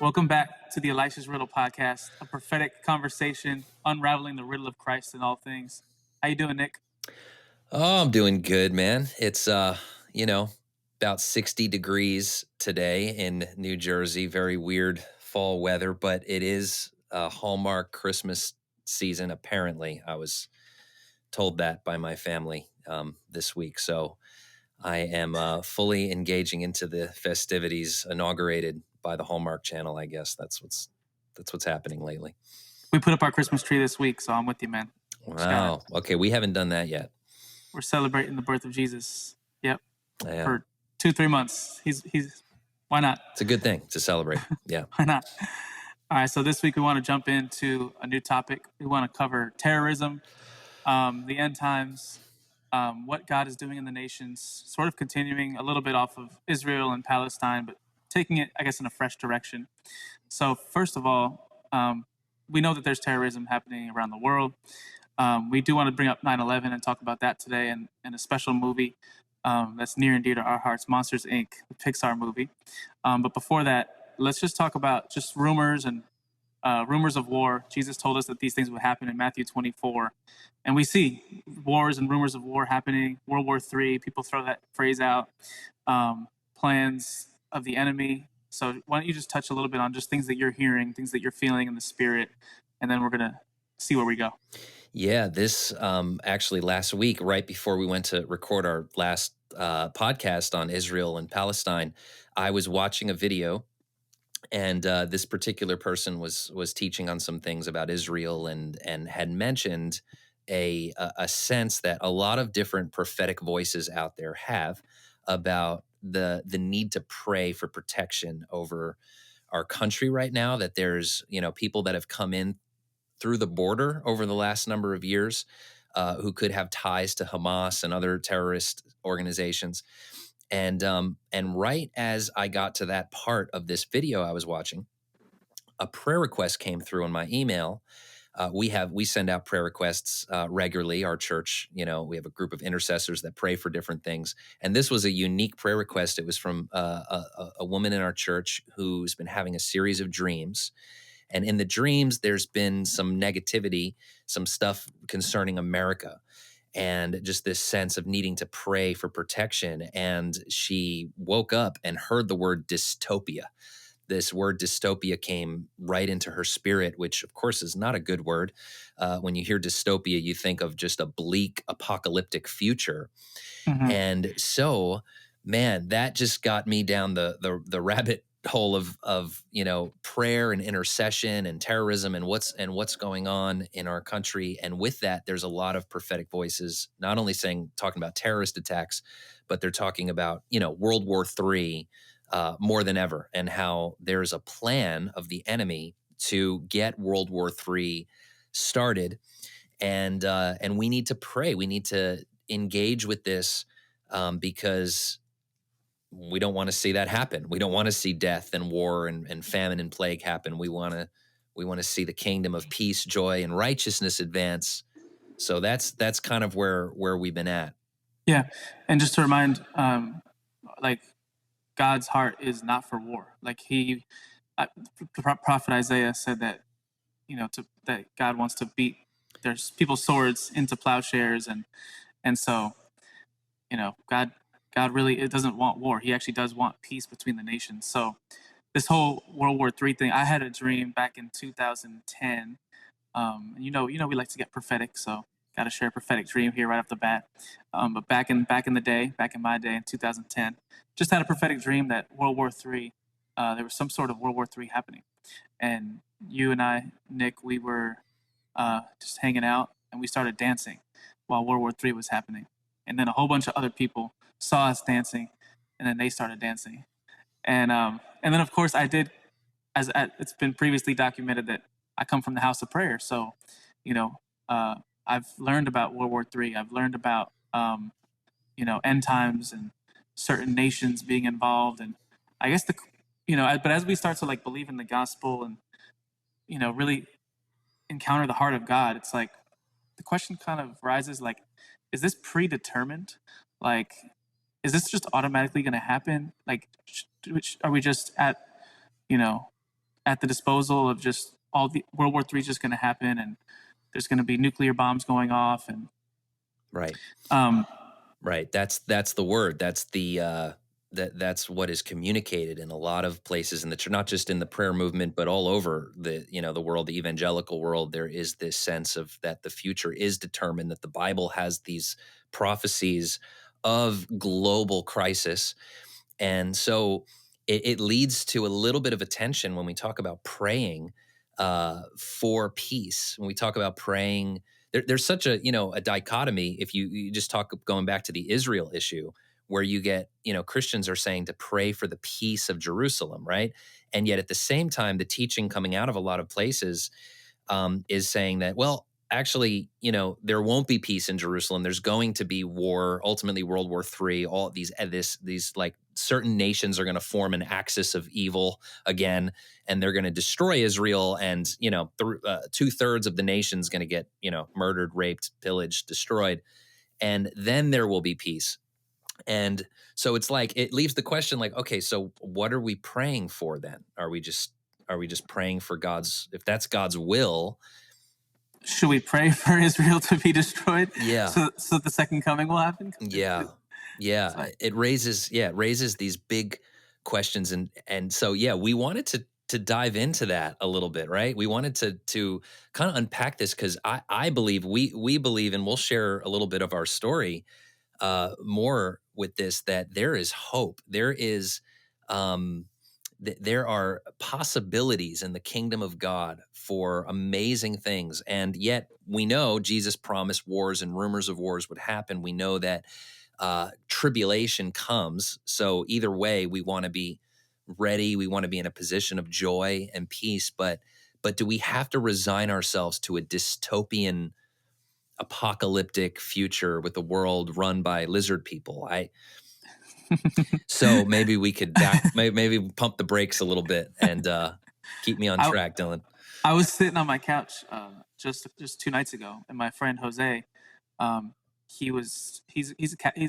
Welcome back to the Elisha's Riddle podcast, a prophetic conversation unraveling the riddle of Christ in all things. How you doing, Nick? Oh, I'm doing good, man. It's about 60 degrees today in New Jersey. Very weird fall weather, but it is Hallmark Christmas season. Apparently, I was told that by my family this week. So I am fully engaging into the festivities inaugurated by the Hallmark Channel. I guess that's what's happening lately. We put up our Christmas tree this week, so I'm with you, man. Wow. Okay, we haven't done that yet. We're celebrating the birth of Jesus. Yep. Yeah. For 2-3 months. He's why not? It's a good thing to celebrate. Yeah. Why not? All right, so this week we want to jump into a new topic. We want to cover terrorism, the end times, what God is doing in the nations, sort of continuing a little bit off of Israel and Palestine, but taking it, I guess, in a fresh direction. So first of all, we know that there's terrorism happening around the world. We do want to bring up 9/11 and talk about that today, and a special movie that's near and dear to our hearts, Monsters, Inc., the Pixar movie. But before that, let's just talk about just rumors and rumors of war. Jesus told us that these things would happen in Matthew 24. And we see wars and rumors of war happening. World War III, people throw that phrase out. Plans of the enemy. So why don't you just touch a little bit on just things that you're hearing, things that you're feeling in the spirit, and then we're going to see where we go. Yeah, this actually last week, right before we went to record our last podcast on Israel and Palestine, I was watching a video, and this particular person was teaching on some things about Israel, and had mentioned a sense that a lot of different prophetic voices out there have about the need to pray for protection over our country right now. That there's people that have come in through the border over the last number of years who could have ties to Hamas and other terrorist organizations. And right as I got to that part of this video I was watching, a prayer request came through in my email. We send out prayer requests regularly. Our church, we have a group of intercessors that pray for different things. And this was a unique prayer request. It was from a woman in our church who's been having a series of dreams. And in the dreams, there's been some negativity, some stuff concerning America, and just this sense of needing to pray for protection. And she woke up and heard the word dystopia. This word dystopia came right into her spirit, which of course is not a good word. When you hear dystopia, you think of just a bleak apocalyptic future. Mm-hmm. And so, man, that just got me down the rabbit hole of prayer and intercession and terrorism and what's going on in our country. And with that, there's a lot of prophetic voices, not only talking about terrorist attacks, but they're talking about World War III more than ever, and how there's a plan of the enemy to get World War III started. And we need to pray. We need to engage with this because we don't want to see that happen. We don't want to see death and war and famine and plague happen. We want to see the kingdom of peace, joy, and righteousness advance. So that's kind of where we've been at. Yeah, and just to remind, God's heart is not for war. Like the prophet Isaiah said that that God wants to beat there's people's swords into plowshares, and so God really it doesn't want war. He actually does want peace between the nations. So this whole World War III thing, I had a dream back in 2010. And we like to get prophetic, so got to share a prophetic dream here right off the bat. But back in my day in 2010, just had a prophetic dream that World War III, there was some sort of World War III happening, and you and I, Nick, we were just hanging out, and we started dancing while World War III was happening, and then a whole bunch of other people saw us dancing, and then they started dancing, and then of course I did, as it's been previously documented that I come from the house of prayer, so I've learned about World War III. I've learned about end times and certain nations being involved, and I guess but as we start to believe in the gospel and really encounter the heart of God, it's like the question kind of rises: is this predetermined? Is this just automatically going to happen? Are we just at at the disposal of just all the World War III is just going to happen, and there's going to be nuclear bombs going off, and Right. um, Right. That's the word. That's the that's what is communicated in a lot of places in the church, not just in the prayer movement, but all over the the world, the evangelical world. There is this sense of that the future is determined, that the Bible has these prophecies of global crisis. And so it leads to a little bit of attention when we talk about praying for peace. When we talk about praying, there's such a a dichotomy. If you just talk going back to the Israel issue, where you get Christians are saying to pray for the peace of Jerusalem, right? And yet at the same time, the teaching coming out of a lot of places is saying that, well, actually, there won't be peace in Jerusalem. There's going to be war, ultimately World War III. All these like certain nations are going to form an axis of evil again, and they're going to destroy Israel. And 2/3 of the nation's going to get murdered, raped, pillaged, destroyed, and then there will be peace. And so it's like it leaves the question like, okay, so what are we praying for then? Are we just praying for God's, if that's God's will? should we pray for Israel to be destroyed Yeah. so the second coming will happen? Yeah. Like, It raises these big questions. And so we wanted to dive into that a little bit, right? We wanted to kind of unpack this because I believe we believe, and we'll share a little bit of our story more with this, that there is hope. There is there are possibilities in the kingdom of God for amazing things. And yet we know Jesus promised wars and rumors of wars would happen. We know that tribulation comes. So either way, we want to be ready. We want to be in a position of joy and peace. But do we have to resign ourselves to a dystopian apocalyptic future with the world run by lizard people? So maybe we could maybe pump the brakes a little bit and keep me on I track, Dylan. I was sitting on my couch just 2 nights ago, and my friend Jose, um, he's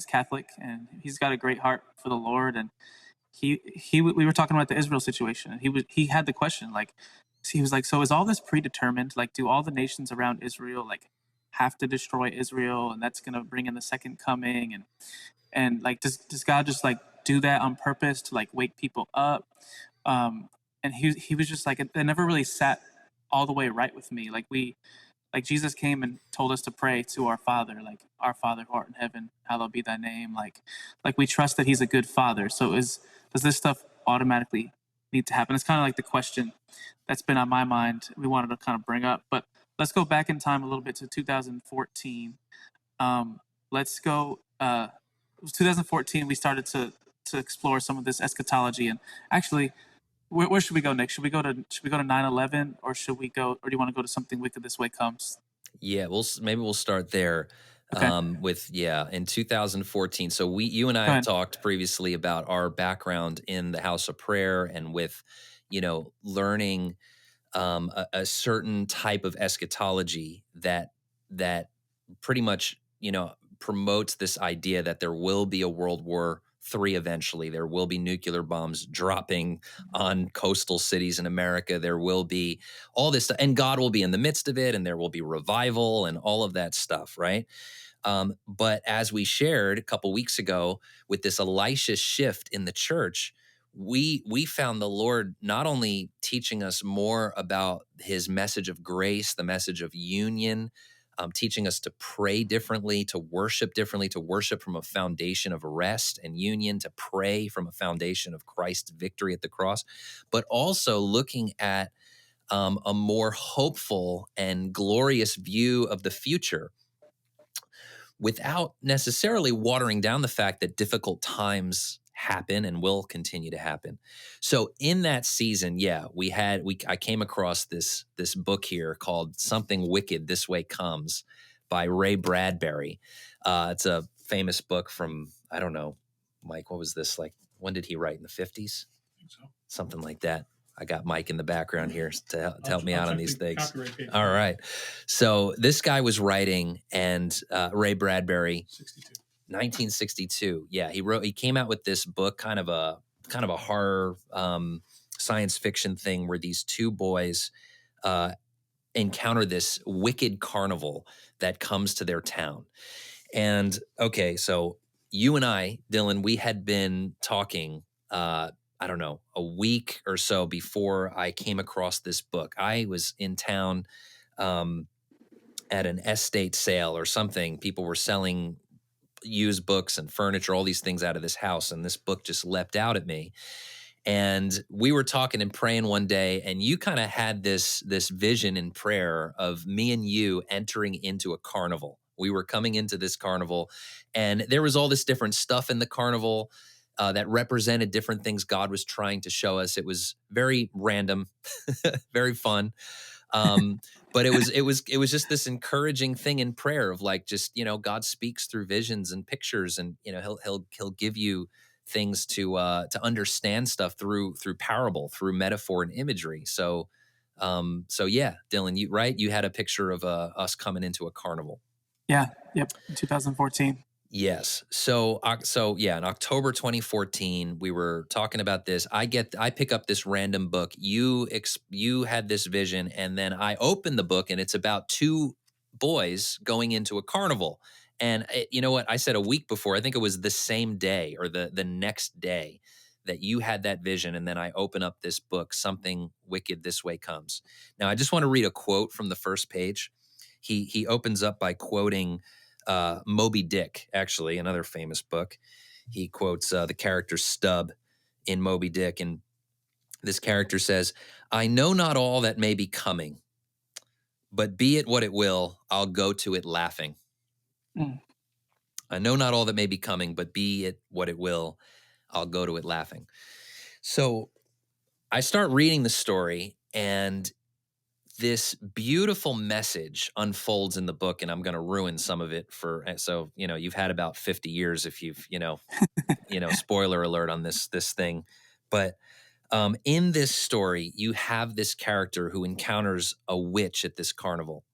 Catholic, and he's got a great heart for the Lord, and we were talking about the Israel situation, and he had the question, like, he was like, so is all this predetermined? Like, do all the nations around Israel like have to destroy Israel, and that's gonna bring in the second coming, and like does God just like do that on purpose to like wake people up? And he was just like, it never really sat all the way right with me. Like Jesus came and told us to pray to our Father, like, our Father who art in heaven, hallowed be thy name. Like we trust that he's a good father. So does this stuff automatically need to happen? It's kind of like the question that's been on my mind. We wanted to kind of bring up, but let's go back in time a little bit to 2014. Let's go. It was 2014. We started to explore some of this eschatology, and actually, where should we go next? Should we go to 9/11, or or do you want to go to something wicked this way comes? Yeah, maybe we'll start there. Okay, With in 2014. So you and I go have ahead. talked previously about our background in the house of prayer and with learning a certain type of eschatology that pretty much promotes this idea that there will be a World War III eventually. There will be nuclear bombs dropping on coastal cities in America. There will be all this stuff, and God will be in the midst of it, and there will be revival and all of that stuff, right? But as we shared a couple weeks ago with this Elisha shift in the church, we found the Lord not only teaching us more about his message of grace, the message of union, teaching us to pray differently, to worship from a foundation of rest and union, to pray from a foundation of Christ's victory at the cross, but also looking at a more hopeful and glorious view of the future without necessarily watering down the fact that difficult times happen and will continue to happen. So in that season, I came across this book here called Something Wicked This Way Comes by Ray Bradbury. It's a famous book from, I don't know, Mike, what was this? Like, when did he write? In the 50s? I think so. Something like that. I got Mike in the background here to help me out on these things. Copyright page. All right. So this guy was writing, and Ray Bradbury, 1962. Yeah, he came out with this book, kind of a horror science fiction thing where these two boys uh, encounter this wicked carnival that comes to their town. And okay, so you and I, Dylan, we had been talking, I don't know, a week or so before I came across this book. I was in town um, at an estate sale or something. People were selling used books and furniture, all these things out of this house. And this book just leapt out at me. And we were talking and praying one day, and you kind of had this vision in prayer of me and you entering into a carnival. We were coming into this carnival, and there was all this different stuff in the carnival that represented different things God was trying to show us. It was very random, very fun. But it was just this encouraging thing in prayer of like, just, God speaks through visions and pictures, and he'll give you things to understand stuff through parable, through metaphor and imagery. So yeah, Dylan, you had a picture of us coming into a carnival. Yeah. Yep. In 2014. Yes. So yeah, in October 2014, we were talking about this. I pick up this random book. You had this vision, and then I open the book, and it's about two boys going into a carnival. And you know what? I said a week before. I think it was the same day or the next day that you had that vision, and then I open up this book, Something Wicked This Way Comes. Now, I just want to read a quote from the first page. He opens up by quoting Moby Dick, actually, another famous book. He quotes the character Stubb in Moby Dick, and this character says, "I know not all that may be coming, but be it what it will, I'll go to it laughing." Mm. I know not all that may be coming, but be it what it will, I'll go to it laughing. So I start reading the story, and this beautiful message unfolds in the book, and I'm going to ruin some of it so you've had about 50 years if you've spoiler alert on this thing. But in this story, you have this character who encounters a witch at this carnival,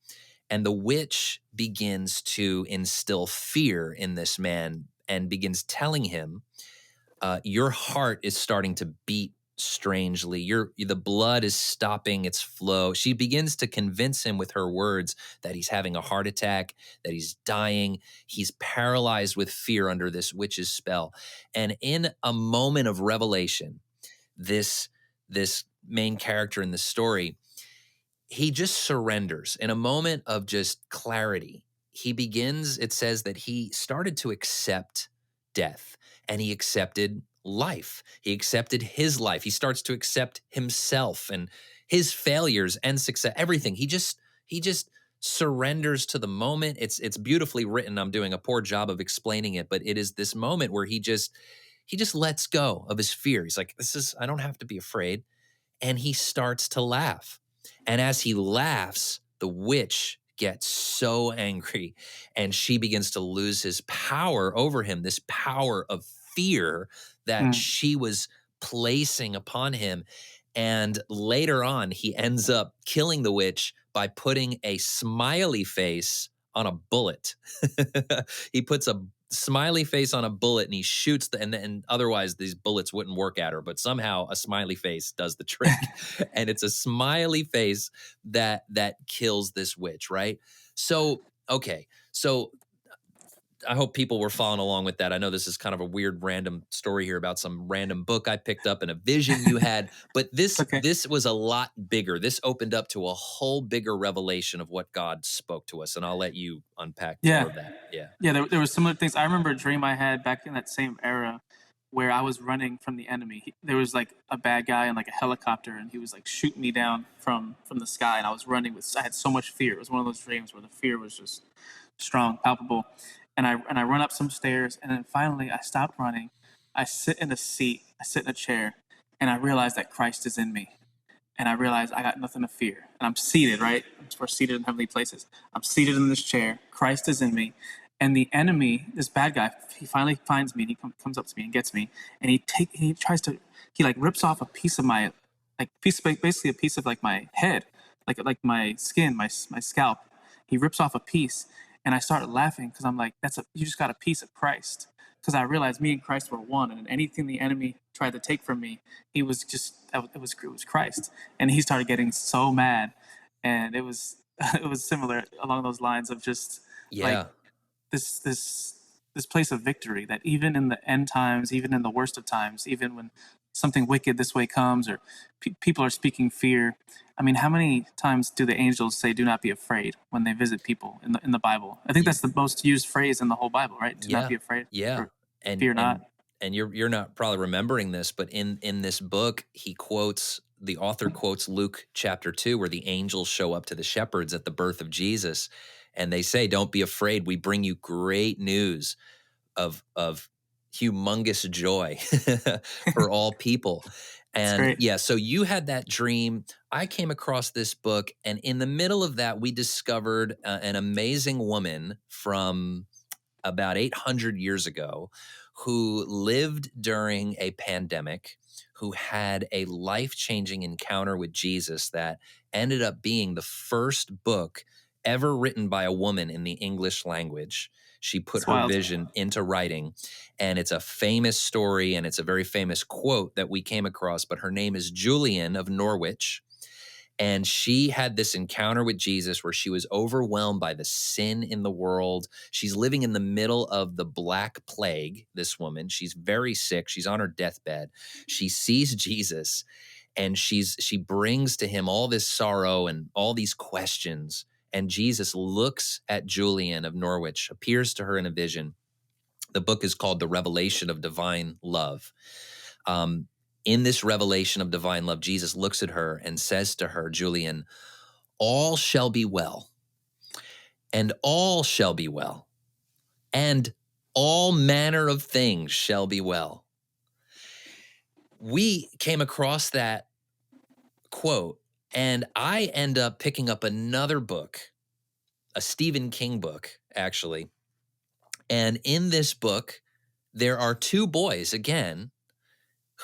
and the witch begins to instill fear in this man and begins telling him, your heart is starting to beat strangely. The blood is stopping its flow. She begins to convince him with her words that he's having a heart attack, that he's dying. He's paralyzed with fear under this witch's spell. And in a moment of revelation, this main character in the story, he just surrenders. In a moment of just clarity, it says that he started to accept death, and he accepted life. He accepted his life. He starts to accept himself and his failures and success, everything. He just surrenders to the moment. It's beautifully written. I'm doing a poor job of explaining it, but it is this moment where he just lets go of his fear. He's like, I don't have to be afraid. And he starts to laugh. And as he laughs, the witch gets so angry, and she begins to lose his power over him, this power of fear that she was placing upon him. And later on, he ends up killing the witch by putting a smiley face on a bullet. He puts a smiley face on a bullet, and he shoots and otherwise these bullets wouldn't work at her, but somehow a smiley face does the trick. And it's a smiley face that kills this witch, right? So okay, so I hope people were following along with that. I know this is kind of a weird random story here about some random book I picked up and a vision you had, but this was a lot bigger. This opened up to a whole bigger revelation of what God spoke to us, and I'll let you unpack more of that. Yeah, there were similar things. I remember a dream I had back in that same era where I was running from the enemy. There was like a bad guy in like a helicopter, and he was like shooting me down from the sky, and I was running I had so much fear. It was one of those dreams where the fear was just strong, palpable. And I run up some stairs, and then finally I stopped running. I sit in a seat, I sit in a chair, and I realize that Christ is in me. And I realize I got nothing to fear. And I'm seated, right? We're seated in heavenly places. I'm seated in this chair. Christ is in me. And the enemy, this bad guy, he finally finds me, and he comes up to me and gets me. And he rips off a piece of my, basically a piece of like my head, like my skin, my scalp. He rips off a piece. And I started laughing because I'm like, you just got a piece of Christ. because I realized me and Christ were one, and anything the enemy tried to take from me, he was just it was Christ, and he started getting so mad, and it was it was similar along those lines of just like Yeah. this place of victory, that even in the end times, even in the worst of times, even when something wicked this way comes, or people are speaking fear. I mean, how many times do the angels say "Do not be afraid" when they visit people in the Bible? I think You, that's the most used phrase in the whole Bible, right? Do not yeah. be afraid, Yeah. or And fear not. you're not probably remembering this, but in this book, the author quotes Luke chapter 2, where the angels show up to the shepherds at the birth of Jesus, and they say, "Don't be afraid. We bring you great news of humongous joy for all people." It's And great. yeah, so you had that dream. I came across this book, and in the middle of that, we discovered an amazing woman from about 800 years ago who lived during a pandemic, who had a life changing encounter with Jesus that ended up being the first book ever written by a woman in the English language. She put It's her wild. vision into writing, and it's a famous story and it's a very famous quote that we came across. But her name is Julian of Norwich, and she had this encounter with Jesus where she was overwhelmed by the sin in the world. She's living in the middle of the Black Plague, this woman. She's very sick. She's on her deathbed. She sees Jesus, and she brings to him all this sorrow and all these questions. And Jesus looks at Julian of Norwich, appears to her in a vision. The book is called The Revelation of Divine Love. Um, in this revelation of divine love, Jesus looks at her and says to her, Julian, all shall be well, and all shall be well, and all manner of things shall be well. We came across that quote, and I end up picking up another book, a Stephen King book, actually. And in this book, there are two boys, again,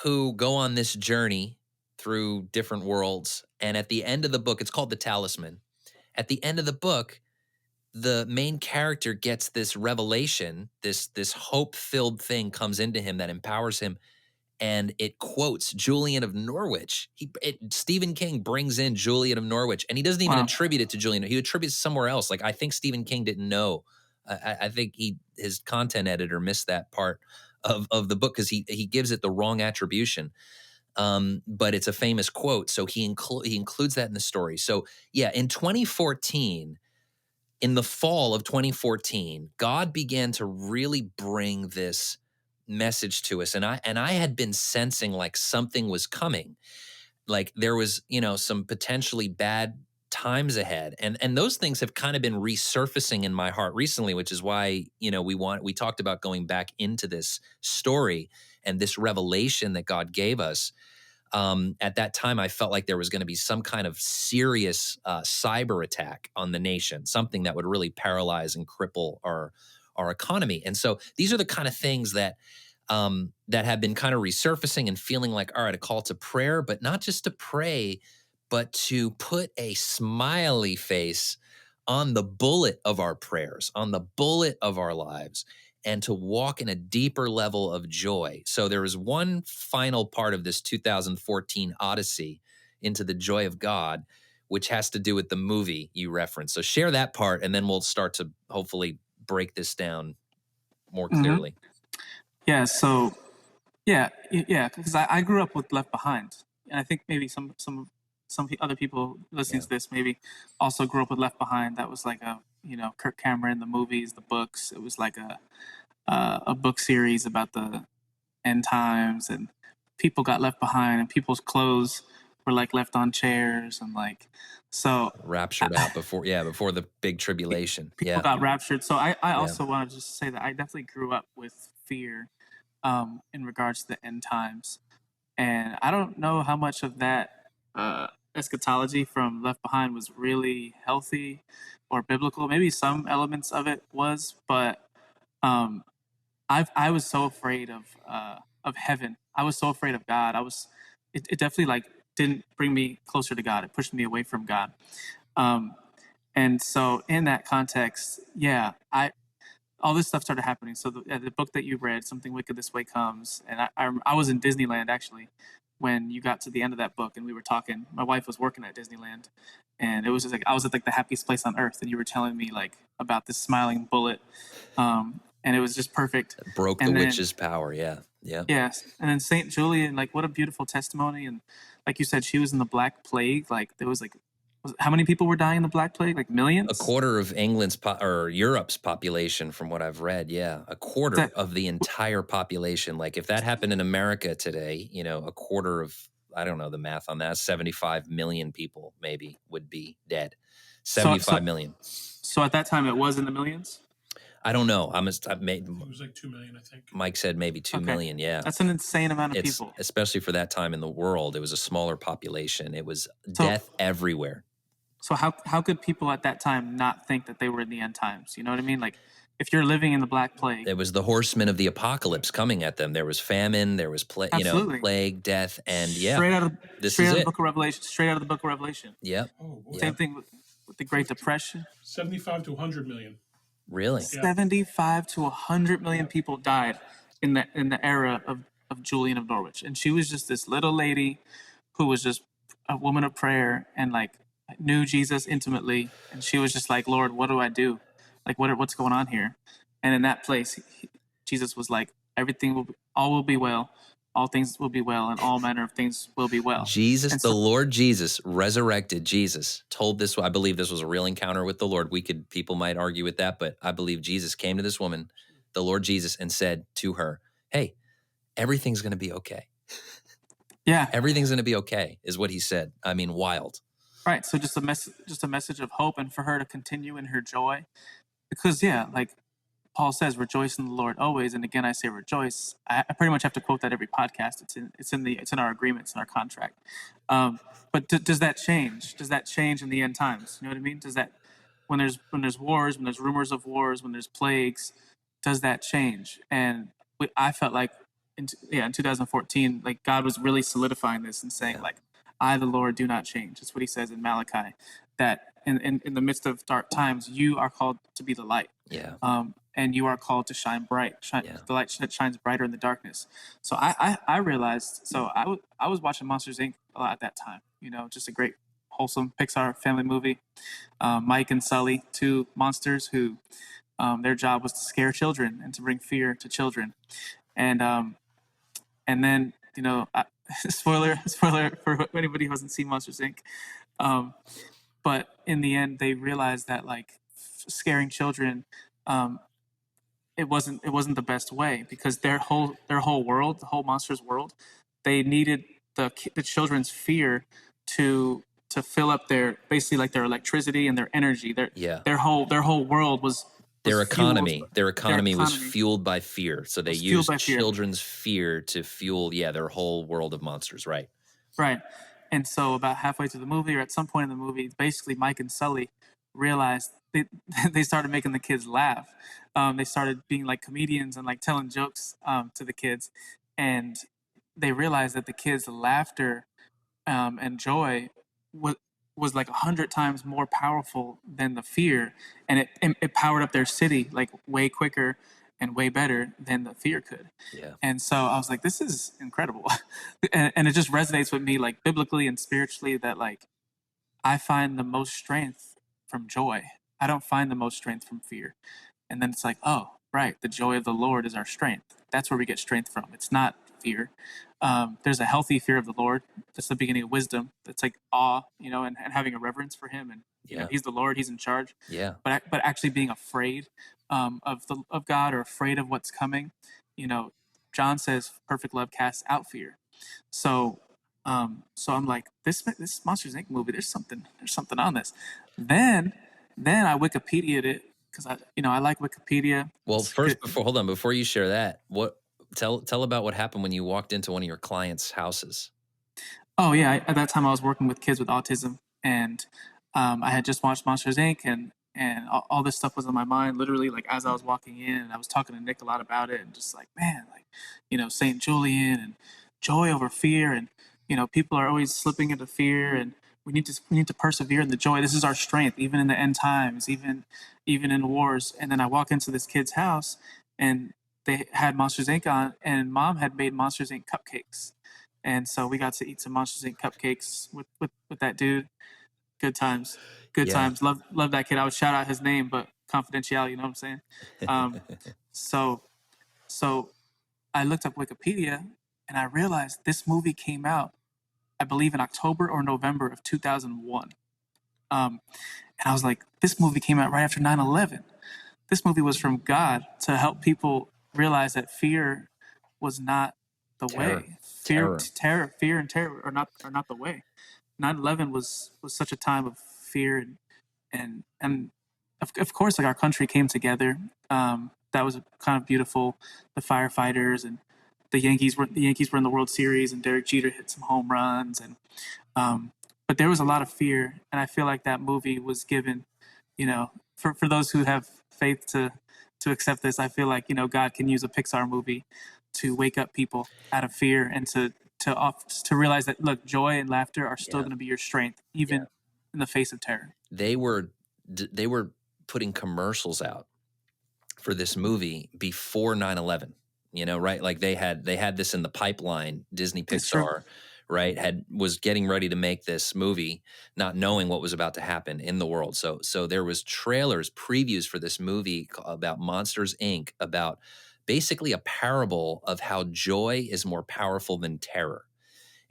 who go on this journey through different worlds. And at the end of the book, it's called The Talisman. At the end of the book, the main character gets this revelation, this hope-filled thing comes into him that empowers him, and it quotes Julian of Norwich. Stephen King brings in Julian of Norwich, and he doesn't even Wow. attribute it to Julian. He attributes it somewhere else. Like, I think Stephen King didn't know. I think his content editor missed that part of the book because he gives it the wrong attribution. But it's a famous quote, so he includes that in the story. So yeah, in 2014, in the fall of 2014, God began to really bring this message to us, and I had been sensing like something was coming, like there was some potentially bad times ahead, and those things have kind of been resurfacing in my heart recently, which is why we talked about going back into this story and this revelation that God gave us. At that time, I felt like there was going to be some kind of serious cyber attack on the nation, something that would really paralyze and cripple our economy. And so these are the kind of things that that have been kind of resurfacing and feeling like, all right, a call to prayer, but not just to pray, but to put a smiley face on the bullet of our prayers, on the bullet of our lives, and to walk in a deeper level of joy. So there is one final part of this 2014 Odyssey into the joy of God, which has to do with the movie you referenced. So share that part, and then we'll start to hopefully break this down more Hmm. clearly. Yeah. So yeah, because I grew up with Left Behind, and I think maybe some other people listening Yeah. to this maybe also grew up with Left Behind. That was like a Kirk Cameron, the movies, the books. It was like a book series about the end times, and people got left behind, and people's clothes were like left on chairs, and like so Raptured out before the big tribulation. people Yeah. got raptured. So I Yeah. also wanted to just say that I definitely grew up with fear in regards to the end times. And I don't know how much of that eschatology from Left Behind was really healthy or biblical. Maybe some elements of it was, but um, I was so afraid of heaven. I was so afraid of God. It definitely like didn't bring me closer to God. It pushed me away from God. Um, and so in that context, yeah, all this stuff started happening. So the book that you read, Something Wicked This Way Comes, and I was in Disneyland actually when you got to the end of that book, and we were talking. My wife was working at Disneyland, and it was just like I was at like the happiest place on earth, and you were telling me like about this smiling bullet, and it was just perfect. Broke the And then witch's power. Yeah. Yeah. yes, and then Saint Julian, like what a beautiful testimony, and like you said, she was in the Black Plague. Like there was like, how many people were dying in the Black Plague? Like A millions. quarter of England's or Europe's population, from what I've read. Yeah, a quarter That of the entire population. Like if that happened in America today, a quarter of, I don't know the math on that, 75 million people maybe would be dead. so so 75 million. so at that time it was in the millions. I don't know. I've made. It was like 2 million, I think. Mike said maybe 2 Okay, million. Yeah. that's an insane amount of It's people. especially for that time in the world. It was a smaller population. It was So death everywhere. so how could people at that time not think that they were in the end times? You know what I mean? Like if you're living in the Black Plague, It was the horsemen of the apocalypse coming at them. There was famine, there was absolutely. plague, death, and Straight out of this straight is out of the it. book of Revelation. Straight out of the book of Revelation. Yep. Oh, boy. Yep. Same thing with the Great Depression. 75 to 100 million. Really? Yeah. 75 to 100 million people died in the era of Julian of Norwich, and she was just this little lady who was just a woman of prayer and like knew Jesus intimately, and she was just like, Lord, what do I do? Like what's going on here? And in that place, Jesus was like, all will be well, all things will be well, and all manner of things will be well. Jesus, And the so, Lord Jesus, resurrected Jesus, told this. I believe this was a real encounter with the Lord. People might argue with that, but I believe Jesus came to this woman, the Lord Jesus, and said to her, "Hey, everything's going to be okay. yeah, Everything's going to be okay," is what he said. I mean, wild. right. So just a message of hope, and for her to continue in her joy, because yeah, like Paul says, rejoice in the Lord always. And again, I say rejoice. I pretty much have to quote that every podcast. It's in our agreements, in our contract. But does that change? Does that change in the end times? You know what I mean? Does that, when there's wars, when there's rumors of wars, when there's plagues, does that change? And I felt like in 2014, like God was really solidifying this and saying, Yeah. like, I, the Lord, do not change. That's what he says in Malachi, that in the midst of dark times, you are called to be the light. Yeah. And you are called to shine bright. Yeah. The light that shines brighter in the darkness. So I realized. So I was watching Monsters Inc. a lot at that time. Just a great, wholesome Pixar family movie. Mike and Sully, two monsters who their job was to scare children and to bring fear to children. And then spoiler for anybody who hasn't seen Monsters Inc. But in the end, they realized that like scaring children, it wasn't the best way, because their whole world, the whole monsters world, they needed the children's fear to fill up their, basically like their electricity and their energy. Their whole world was Their economy. fueled. Their economy was economy fueled by fear. So they was fueled used by fear. children's fear to fuel, their whole world of monsters. Right. Right. And so about halfway through the movie, or at some point in the movie, basically Mike and Sully realized they started making the kids laugh. They started being like comedians and like telling jokes to the kids, and they realized that the kids' laughter and joy was like 100 times more powerful than the fear, and it powered up their city like way quicker and way better than the fear could. Yeah. And so I was like, this is incredible. And it just resonates with me, like biblically and spiritually, that like I find the most strength from joy. I don't find the most strength from fear. And then it's like, oh, right, the joy of the Lord is our strength. That's where we get strength from. It's not fear. There's a healthy fear of the Lord. That's the beginning of wisdom. That's like awe, and having a reverence for Him. And He's the Lord. He's in charge. Yeah. But actually being afraid of God, or afraid of what's coming. John says, "Perfect love casts out fear." So I'm like, this Monsters Inc. movie, there's something on this. Then I Wikipedia'd it, because I like Wikipedia. Well, It's first, good. before you share that, tell about what happened when you walked into one of your clients' houses. Oh yeah, at that time I was working with kids with autism, and I had just watched Monsters Inc. and all this stuff was on my mind, literally, like as I was walking in, and I was talking to Nick a lot about it, and just like, man, like Saint Julian and joy over fear, and people are always slipping into fear, and we need to persevere in the joy. This is our strength, even in the end times, even in wars. And then I walk into this kid's house, and they had Monsters Inc. on, and mom had made Monsters Inc. cupcakes, and so we got to eat some Monsters Inc. cupcakes with that dude. Good times, good Yeah. times. Love that kid. I would shout out his name, but confidentiality. You know what I'm saying? Um, so so I looked up Wikipedia, and I realized this movie came out, I believe, in October or November of 2001. And I was like, this movie came out right after 9/11. This movie was from God to help people realize that fear was not the Terror. way. Terror. Fear and terror are not the way. 9/11 was such a time of fear, and of course, like, our country came together. That was kind of beautiful. The firefighters and the Yankees were in the World Series, and Derek Jeter hit some home runs, and um, but there was a lot of fear, and I feel like that movie was given, for those who have faith to accept this. I feel like, God can use a Pixar movie to wake up people out of fear, and to realize that, look, joy and laughter are still Yeah. going to be your strength, even in the face of terror. They were putting commercials out for this movie before 9/11, right? Like they had this in the pipeline. Disney It's true. Pixar, right, was getting ready to make this movie, not knowing what was about to happen in the world. So there was trailers, previews for this movie about Monsters Inc., about basically a parable of how joy is more powerful than terror.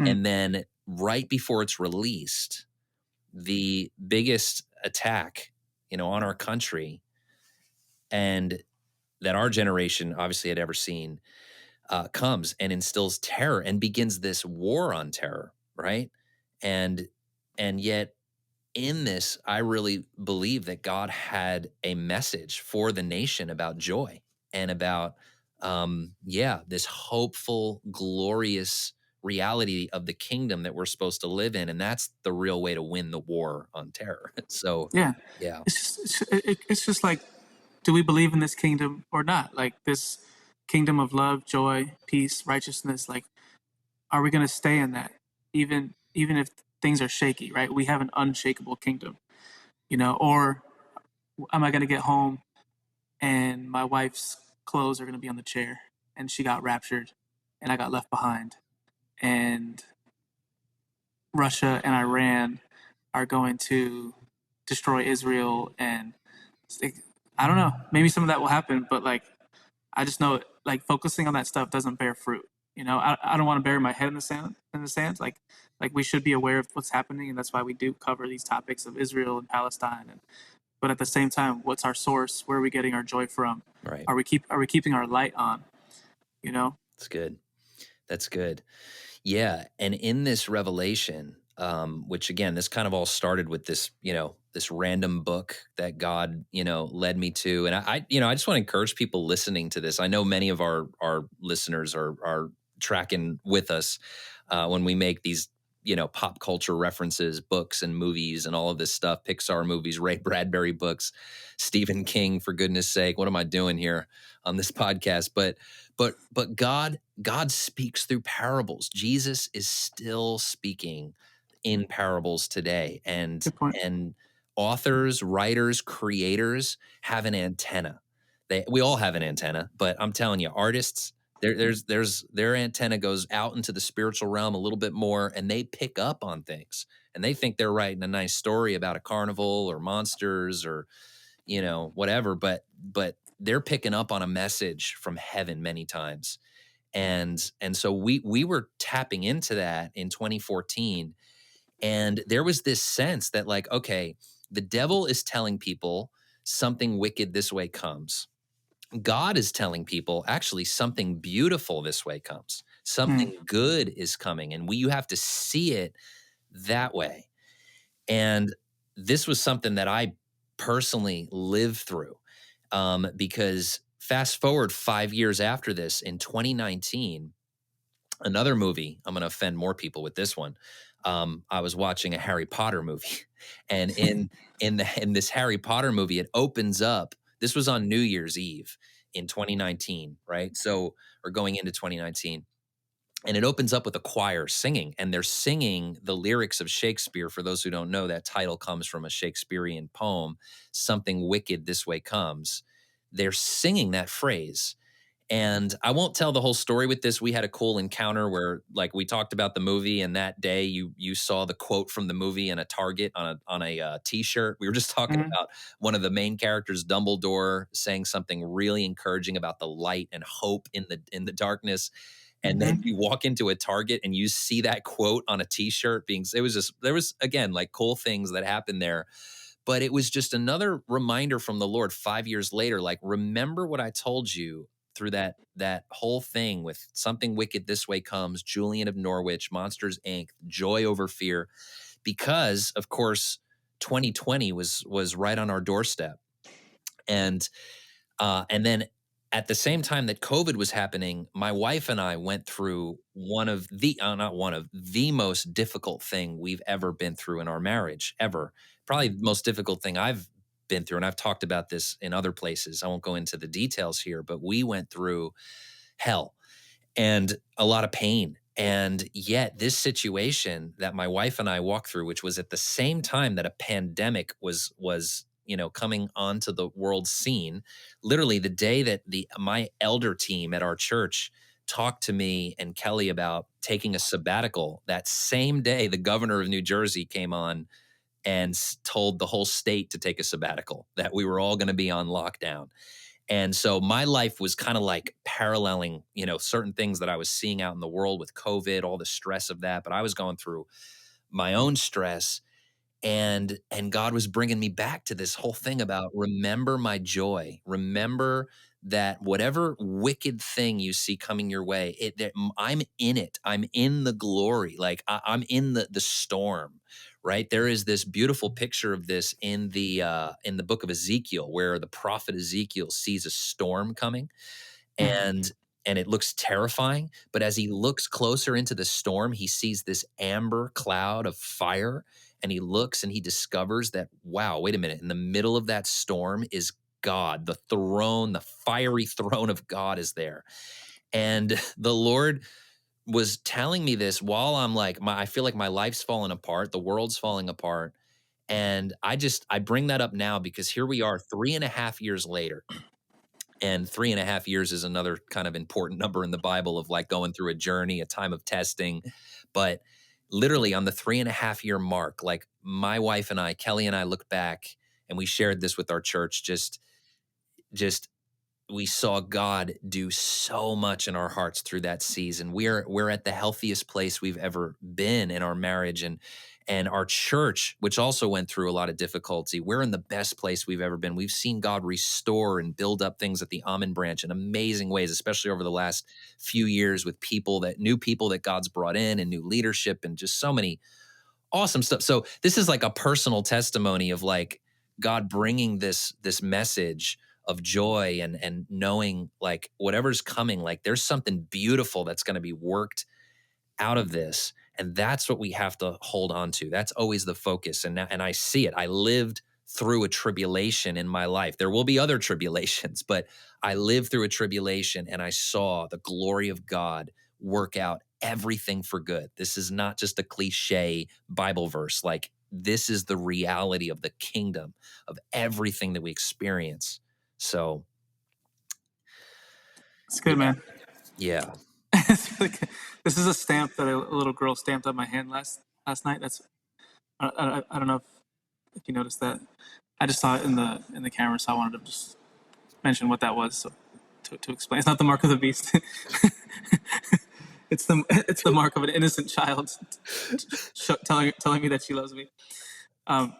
Mm. And then right before it's released, the biggest attack, on our country, and that our generation obviously had ever seen, comes and instills terror and begins this war on terror, right? And yet in this, I really believe that God had a message for the nation about joy and about, this hopeful, glorious reality of the kingdom that we're supposed to live in, and that's the real way to win the war on terror. So, Yeah, yeah, it's just like, do we believe in this kingdom or not? Like, this kingdom of love, joy, peace, righteousness. Like, are we going to stay in that, even if things are shaky? Right? We have an unshakable kingdom, or am I going to get home and my wife's clothes are going to be on the chair, and she got raptured, and I got left behind, and Russia and Iran are going to destroy Israel, and I don't know. Maybe some of that will happen, but, like, I just know, like, focusing on that stuff doesn't bear fruit. I don't want to bury my head in the sand. Like we should be aware of what's happening, and that's why we do cover these topics of Israel and Palestine. But at the same time, what's our source? Where are we getting our joy from? right. Are we keeping our light on? That's good. That's good. Yeah, and in this revelation, which again, this kind of all started with this, this random book that God, led me to, and I just want to encourage people listening to this. I know many of our listeners are tracking with us when we make these, pop culture references, books and movies, and all of this stuff. Pixar movies, Ray Bradbury books, Stephen King. For goodness sake, what am I doing here on this podcast? But God speaks through parables. Jesus is still speaking in parables today, and Good point. authors, writers, creators have an antenna. We all have an antenna, but I'm telling you, artists, their antenna goes out into the spiritual realm a little bit more, and they pick up on things, and they think they're writing a nice story about a carnival or monsters or whatever, but they're picking up on a message from heaven many times. And so we were tapping into that in 2014, and there was this sense that, like, okay, the devil is telling people something wicked this way comes. God is telling people actually something beautiful this way comes. Mm. Something good is coming, and you have to see it that way. And this was something that I personally lived through, because fast forward 5 years after this, in 2019, another movie, I'm going to offend more people with this one. I was watching a Harry Potter movie, and in this Harry Potter movie, it opens up. This was on New Year's Eve in 2019, right? So we're going into 2019, And it opens up with a choir singing, and they're singing the lyrics of Shakespeare. For those who don't know, that title comes from a Shakespearean poem, Something Wicked This Way Comes. They're singing that phrase. And I won't tell the whole story with this. We had a cool encounter where, like, we talked about the movie, and that day you saw the quote from the movie in a Target on a T-shirt. We were just talking Mhm. about one of the main characters, Dumbledore, saying something really encouraging about the light and hope in the darkness. And then Mhm. you walk into a Target and you see that quote on a T-shirt being. It was just, there was, again, like, cool things that happened there. But it was just another reminder from the Lord 5 years later, like, remember what I told you through that whole thing with Something Wicked This Way Comes, Julian of Norwich, Monsters Inc., Joy Over Fear, because of course 2020 was right on our doorstep. And then at the same time that COVID was happening, my wife and I went through one of the not one of the most difficult thing we've ever been through in our marriage, ever. Probably the most difficult thing I've been through. And I've talked about this in other places. I won't go into the details here, but we went through hell and a lot of pain. And yet, this situation that my wife and I walked through, which was at the same time that a pandemic was coming onto the world scene, literally the day that my elder team at our church talked to me and Kelly about taking a sabbatical, that same day the governor of New Jersey came on and told the whole state to take a sabbatical, that we were all going to be on lockdown. And so my life was kind of like paralleling, certain things that I was seeing out in the world with COVID, all the stress of that. But I was going through my own stress, and God was bringing me back to this whole thing about remember my joy. Remember that whatever wicked thing you see coming your way, I'm in it. I'm in the glory. Like, I'm in the storm. Right, there is this beautiful picture of this in the book of Ezekiel, where the prophet Ezekiel sees a storm coming, Mhm. and it looks terrifying. But as he looks closer into the storm, he sees this amber cloud of fire, and he looks and he discovers that, wow, wait a minute, in the middle of that storm is God. The throne, the fiery throne of God is there. And the Lord was telling me this while I'm like, I feel like my life's falling apart, the world's falling apart. And I bring that up now because here we are 3.5 years later. And 3.5 years is another kind of important number in the Bible of, like, going through a journey, a time of testing. But literally on the 3.5 year mark, like, my wife and I, Kelly and I, looked back and we shared this with our church. Just we saw God do so much in our hearts through that season. We're at the healthiest place we've ever been in our marriage, and our church, which also went through a lot of difficulty. We're in the best place we've ever been. We've seen God restore and build up things at the Almond Branch in amazing ways, especially over the last few years with new people that God's brought in, and new leadership, and just so many awesome stuff. So this is like a personal testimony of, like, God bringing this message of joy, and knowing, like, whatever's coming, like, there's something beautiful that's going to be worked out of this. And that's what we have to hold on to. That's always the focus. And I see it. I lived through a tribulation in my life. There will be other tribulations, but I lived through a tribulation and I saw the glory of God work out everything for good. This is not just a cliche Bible verse. Like, this is the reality of the kingdom, of everything that we experience. So, It's good, yeah, man. yeah, It's really good. This is a stamp that a little girl stamped on my hand last night. I don't know if you noticed that. I just saw it in the camera, so I wanted to just mention what that was. So to explain, it's not the mark of the beast. It's the mark of an innocent child telling me that she loves me. Um,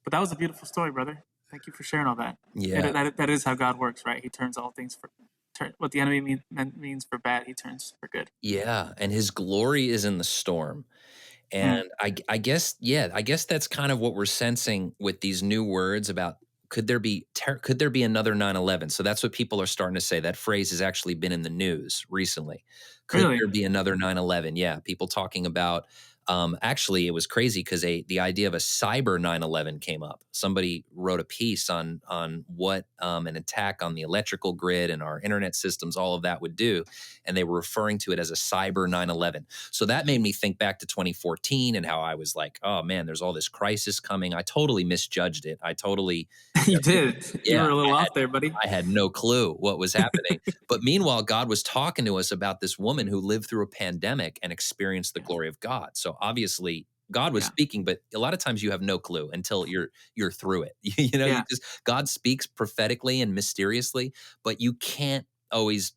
but that was a beautiful story, brother. Thank you for sharing all that. yeah. That is how God works, right? He turns all things what the enemy means for bad, he turns for good. Yeah, and his glory is in the storm. Mm. And I guess, yeah, I guess that's kind of what we're sensing with these new words about, could there be another 9/11? So that's what people are starting to say. That phrase has actually been in the news recently. Could Really? there be another 9/11? Yeah, people talking about Actually, it was crazy because the idea of a cyber 9/11 came up. Somebody wrote a piece on what an attack on the electrical grid and our internet systems, all of that would do, and they were referring to it as a cyber 9/11. So that made me think back to 2014 and how I was like, oh man, there's all this crisis coming. I totally misjudged it. I totally, You did. You yeah, were a little off there, buddy. I had no clue what was happening. But meanwhile, God was talking to us about this woman who lived through a pandemic and experienced the Yeah. glory of God. So obviously, God was Yeah. speaking, but a lot of times you have no clue until you're through it. You know, Yeah. God speaks prophetically and mysteriously, but you can't always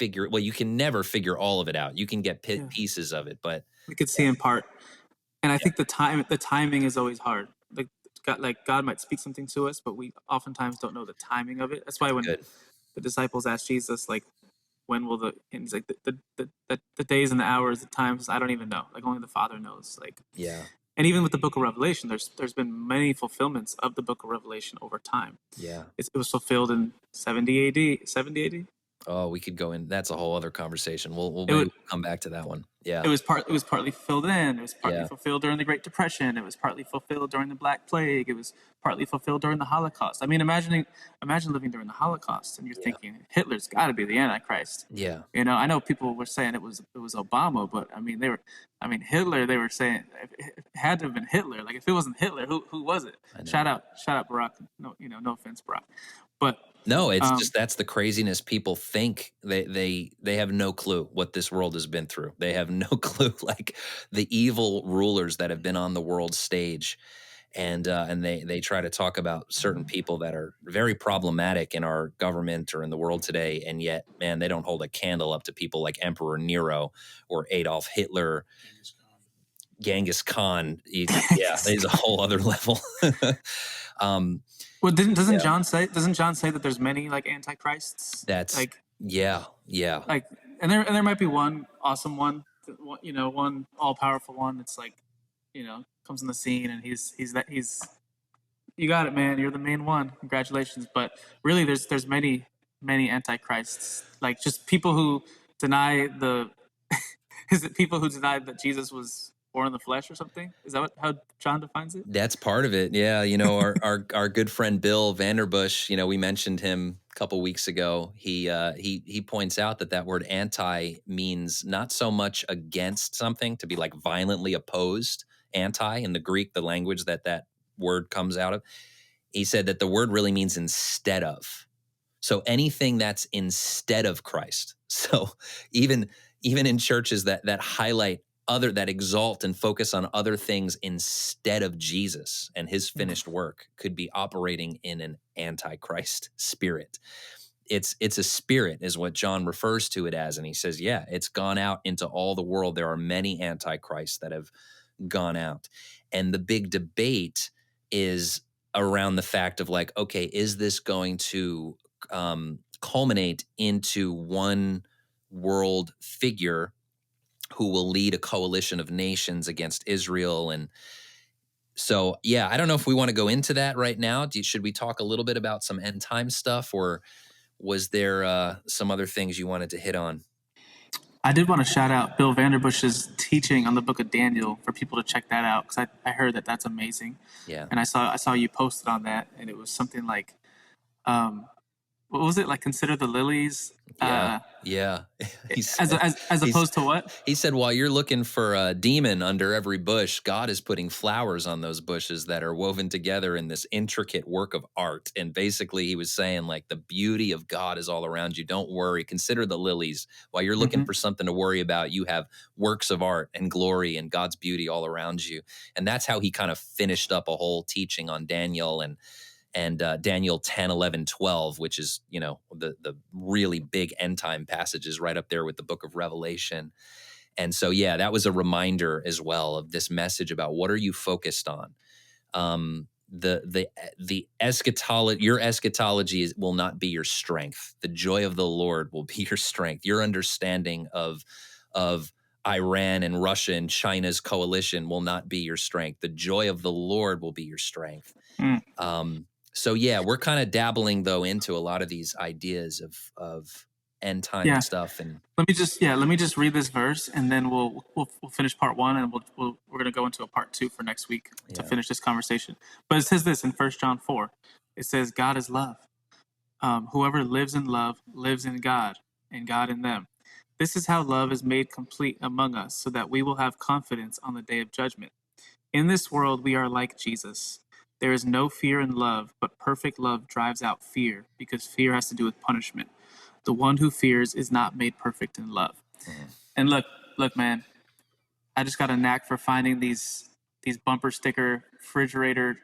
you can never figure all of it out. You can get Yeah. pieces of it, but We could see in part. And I think the timing is always hard. Like God might speak something to us, but we oftentimes don't know the timing of it. That's why when good. the disciples asked Jesus, like, when will and he's like, the days and the hours, the times, I don't even know. Like, only the Father knows. Like, Yeah. and even with the Book of Revelation, there's been many fulfillments of the Book of Revelation over time. Yeah. It was fulfilled in 70 AD. 70 AD. Oh, we could go in. That's a whole other conversation. We'll It maybe would, come back to that one. Yeah. It was partly fulfilled in. It was partly Yeah. fulfilled during the Great Depression. It was partly fulfilled during the Black Plague. It was partly fulfilled during the Holocaust. I mean, imagine living during the Holocaust and you're Yeah. thinking Hitler's got to be the Antichrist. Yeah. You know, I know people were saying it was Obama, but Hitler. They were saying it had to have been Hitler. Like, if it wasn't Hitler, who was it? Shout out Barack. No, no offense, Barack, but no, it's just that's the craziness. People think they have no clue what this world has been through. They have no clue, like the evil rulers that have been on the world stage, and they try to talk about certain people that are very problematic in our government or in the world today, and yet, man, they don't hold a candle up to people like Emperor Nero or Adolf Hitler, Genghis Khan. Yeah, there's a whole other level. Well, doesn't John say that there's many like antichrists? That's like yeah. like and there might be one awesome one, one all powerful one that's like, comes on the scene and he's you got it, man, you're the main one, congratulations. But really there's many antichrists, like just people who deny the is it people who deny that Jesus was born in the flesh or something? Is that how John defines it? That's part of it. Yeah. Our good friend Bill Vanderbush, we mentioned him a couple weeks ago. He points out that word anti means not so much against something, to be like violently opposed, anti in the Greek, the language that word comes out of. He said that the word really means instead of. So anything that's instead of Christ. So even in churches that highlight that exalt and focus on other things instead of Jesus and his finished work could be operating in an antichrist spirit. It's a spirit is what John refers to it as. And he says, yeah, it's gone out into all the world. There are many antichrists that have gone out. And the big debate is around the fact of like, okay, is this going to culminate into one world figure who will lead a coalition of nations against Israel? And so, yeah, I don't know if we want to go into that right now. Should we talk a little bit about some end time stuff, or was there some other things you wanted to hit on? I did want to shout out Bill Vanderbush's teaching on the book of Daniel for people to check that out, because I heard that that's amazing. Yeah. And I saw you posted on that, and it was something like, what was it, like, consider the lilies? Yeah. As opposed to what? He said, while you're looking for a demon under every bush, God is putting flowers on those bushes that are woven together in this intricate work of art. And basically he was saying, like, the beauty of God is all around you. Don't worry. Consider the lilies. While you're looking for something to worry about, you have works of art and glory and God's beauty all around you. And that's how he kind of finished up a whole teaching on Daniel and Daniel 10, 11, 12, which is, the really big end time passages right up there with the book of Revelation. And so, yeah, that was a reminder as well of this message about what are you focused on? The eschatology, your eschatology will not be your strength. The joy of the Lord will be your strength. Your understanding of Iran and Russia and China's coalition will not be your strength. The joy of the Lord will be your strength. So yeah, we're kind of dabbling though into a lot of these ideas of end time Yeah. stuff. And Let me just read this verse, and then we'll finish part one, and we're gonna go into a part two for next week to Yeah. finish this conversation. But it says this in 1 John 4. It says, "God is love. Whoever lives in love lives in God, and God in them. This is how love is made complete among us, so that we will have confidence on the day of judgment. In this world, we are like Jesus. There is no fear in love, but perfect love drives out fear, because fear has to do with punishment. The one who fears is not made perfect in love." And look, man, I just got a knack for finding these bumper sticker refrigerator,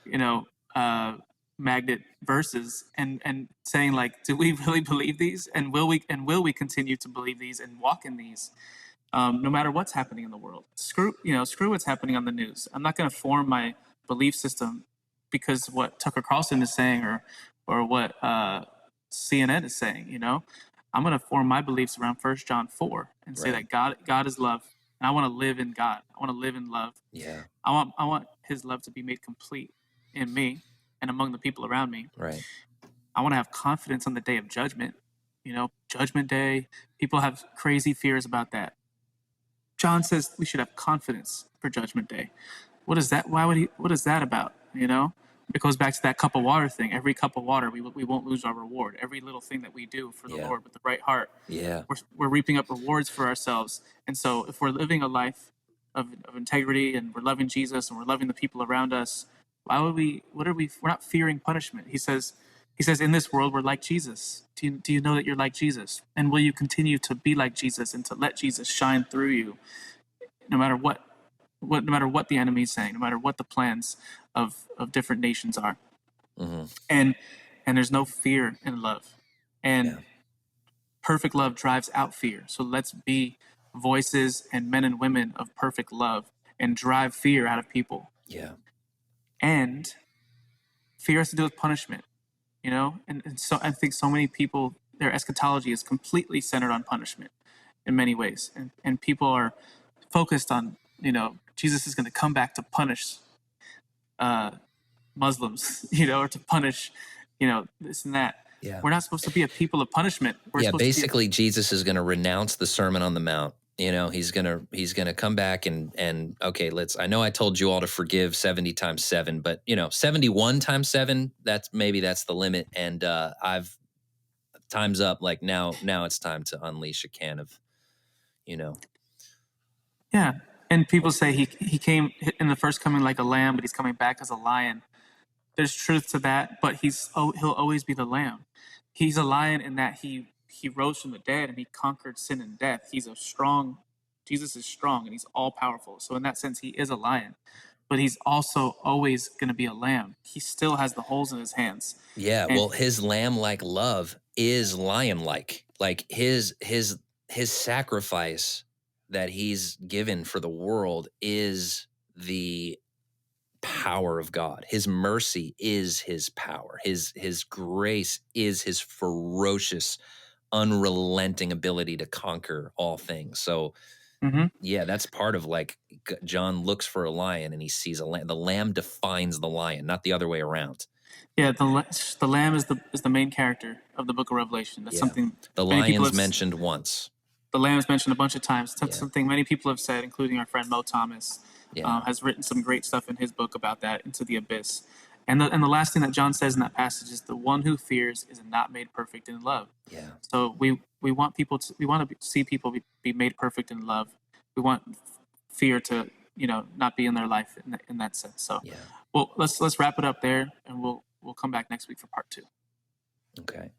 you know, uh, magnet verses, and saying, like, do we really believe these, and will we continue to believe these and walk in these, no matter what's happening in the world? Screw what's happening on the news. I'm not going to form my belief system because what Tucker Carlson is saying, or what CNN is saying. I'm going to form my beliefs around 1 John 4 and say Right. that God is love, and I want to live in God. I want to live in love. Yeah. I want His love to be made complete in me and among the people around me. Right. I want to have confidence on the day of judgment. Judgment day. People have crazy fears about that. John says we should have confidence for Judgment Day. What is that? What is that about? It goes back to that cup of water thing. Every cup of water, we won't lose our reward. Every little thing that we do for the Yeah. Lord with the right heart, Yeah. we're reaping up rewards for ourselves. And so, if we're living a life of integrity, and we're loving Jesus, and we're loving the people around us, why would we? We're not fearing punishment. He says, in this world, we're like Jesus. Do you know that you're like Jesus? And will you continue to be like Jesus and to let Jesus shine through you, no matter no matter what the enemy is saying, no matter what the plans of different nations are? Mm-hmm. And there's no fear in love, and Yeah. perfect love drives out fear. So let's be voices and men and women of perfect love and drive fear out of people. Yeah. And fear has to do with punishment, and so I think so many people, their eschatology is completely centered on punishment in many ways, and people are focused on, Jesus is going to come back to punish Muslims, or to punish, this and that. Yeah. We're not supposed to be a people of punishment. We're supposed Basically, Jesus is going to renounce the Sermon on the Mount. He's gonna come back and okay, I know I told you all to forgive 70 times 7, but 71 times 7, that's the limit. And I've time's up. Like now it's time to unleash a can of, Yeah, and people say he came in the first coming like a lamb, but he's coming back as a lion. There's truth to that, but he'll always be the lamb. He's a lion in that he rose from the dead and he conquered sin and death. Jesus is strong, and he's all powerful. So in that sense, he is a lion, but he's also always going to be a lamb. He still has the holes in his hands. Yeah, And well, his lamb-like love is lion-like. Like his sacrifice that he's given for the world is the power of God. His mercy is his power. His grace is his ferocious, unrelenting ability to conquer all things. So yeah, that's part of John looks for a lion and he sees a lamb. The lamb defines the lion, not the other way around. yeah, the lamb is the main character of the book of Revelation. That's something the many people lion's have mentioned once. The lamb is mentioned a bunch of times. That's Yeah. something many people have said, including our friend Mo Thomas, Yeah. has written some great stuff in his book about that, Into the Abyss. And the last thing that John says in that passage is, the one who fears is not made perfect in love. Yeah. So we want to see people be made perfect in love. We want fear to not be in their life in that sense. So Yeah. well, let's wrap it up there, and we'll come back next week for part 2. Okay.